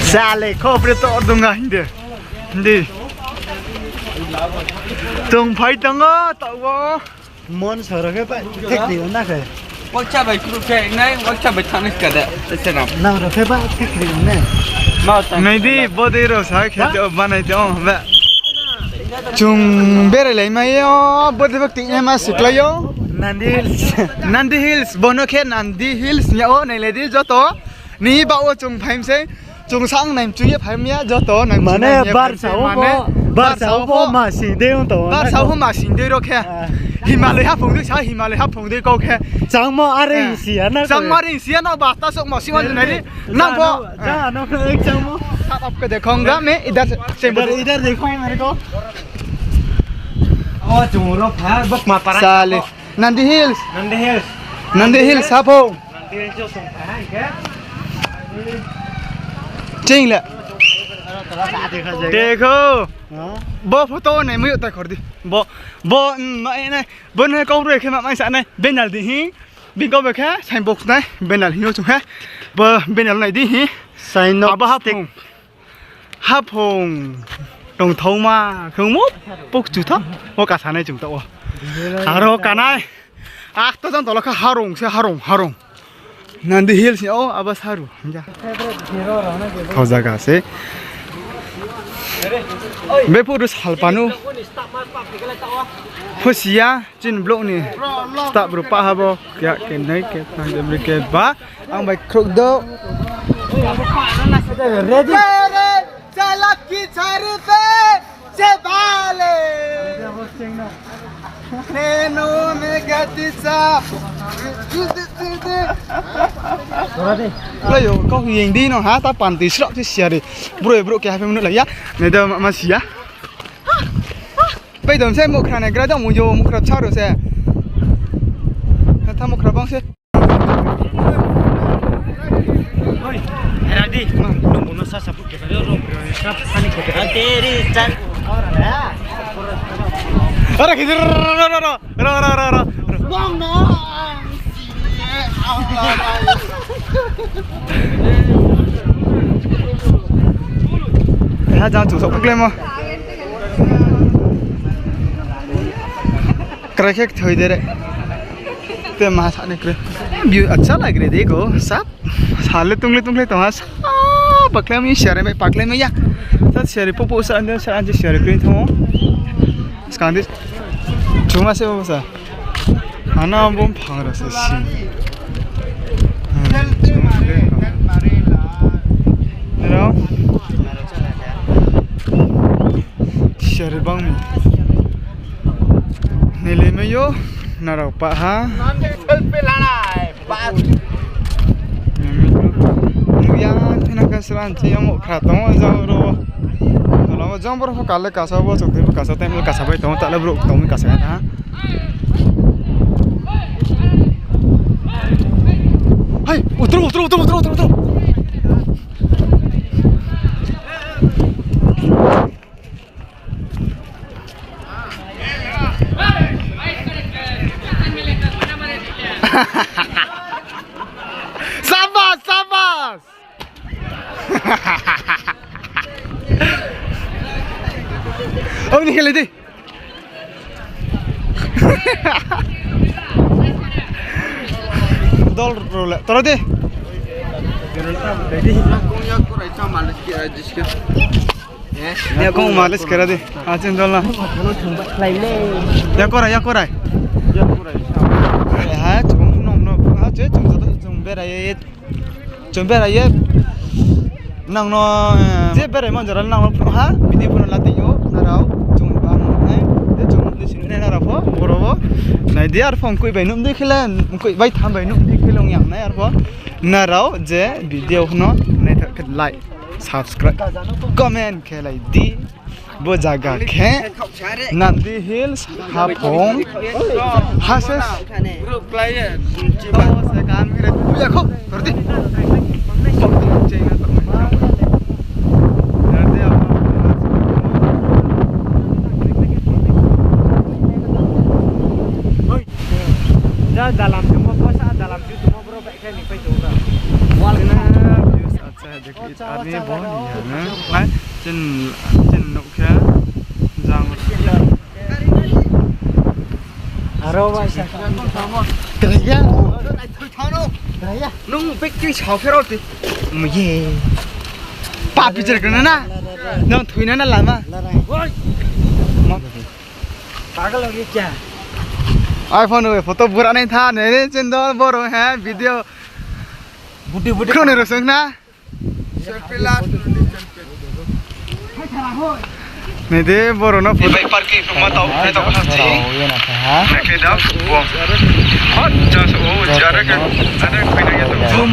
Sale, cobre to dunga hindi. Hindi. Tung phải tung á, tao vô. Muốn sợ rồi cái bạn thích gì cũng nát rồi. Quang cha bài kêu chạy này, quang cha bài thằng này cả đấy, thế nào? Nào rồi cái bạn thích gì cũng nát. Này đi, bố đi rồi sao khi cho bạn này cho vậy. Chung bere lấy mấy yo, bố đi bác tiếng em mà sực lấy yo. Nandi Hills. Nandi Hills, bono khen Nandi Hills nhau này lấy đi cho to. Ní bảo chung phải xem. Chung sáng này chú ý phải mía cho to này. Mà này bar sáu phố mà xin đi không tổ. Bar sáu phố mà xin đi rồi khe. Himalaya phong đi sao Himalaya phong đi câu khe. Sáng mà ở đây xí anh nó. Sáng mà đi xí nó bảo ta sống mà xí anh này đi. Nam phố. Ra nó cái sáng mà. आप आपको देखूंगा मैं इधर से इधर देखो मेरे को ओ चुरो फार बक मा पारा साले नंदी हिल्स आप हो नंदी हिल्स जो सुन है क्या चेंग ले देखो हां बो photo này mới tay khỏi đi bo mày này bên này câu rồi khi mà mày sẵn này bên nào đi hi bên câu về khác thành bột này bên nào hiếu chung khác bên nào này đi hi sai nó hấp hồng đồng thau mà không mốt bốc chủ thấp có cả sáng này chúng tao à rồi cả này tôi đang tao là cái harong Nandi Hills nhá abas haru thau jaga se be puru salpanu Fusia chin blok ni start berupa habo ya kenai ke tang ke ba ang bai krok do ready Salaki charife sebale neno megatisa Lấy có hiền đi nó hả ta bàn tí sọ chứ xìa đi bro kia 2 phút nữa là ya này đâu mà xìa bây giờ xem một khả này cái đó một vô một khả sao được xe tham một khả băng xe ready nunggu no sasa put kita ro sap ani ko te teri chan ora ki ro bong no ha jang chủ sọc lên mà cái khác thời đấy ते मा साने करे view अच्छा लग रहा है देखो सब साले तुम ले तो हां पकले में शेयर में पकले में या सब शेयर पोपो सा अंदर से अंदर शेयर करें तो स्कांदिस चुमा से वो सा आना बम भांग रहा से शेयर बंग में नीले में यो narau pak ha nanti pelana pak ya thina ka sran chi mo khato jang ro tolo jang bor ho kale ka sa bo chok de ka sa tem ka sa bai to ta la bro to mi ka sa ha hai utro Sabas. Oh ni kali di. Dol rola. Taro di. Ya kau malas kira di. Acin dol na. Ya korai. Ha chế chúng bé này năng nó chế bé này mà giờ năng nó ha bị đi vào là tiếng yếu nào đâu chúng bằng này để chúng đi xin này nào đó bro này đi ở phòng quay bài nụm đi khi lên quay bài tham bài nụm đi khi lòng nhảm này ở nào đâu chế video nó này thật like subscribe comment cái này đi bo jaga khe Nandi Hills hapong hases group player chiba se kam kre ya kho kordi dalam semua puasa dalam situ mau berapa kali nih coba wal Saya deket army bon ya na. Mai chen nok kha jang. Aro ba sa. Kerja. Raya. Nung picture chào phê rồi thì Mu ye. Pa picture kana na. Nong thuina na lama. Pagal lagi kya? iPhone oi photo pura nai tha ne chen do boro ha video. Budi Kau ni roseng na. Ni de boro na photo. Parking rumah tau tau hati. Iya nak ha. Nak dah buang. Hot jangan oh jarak ada kena gitu.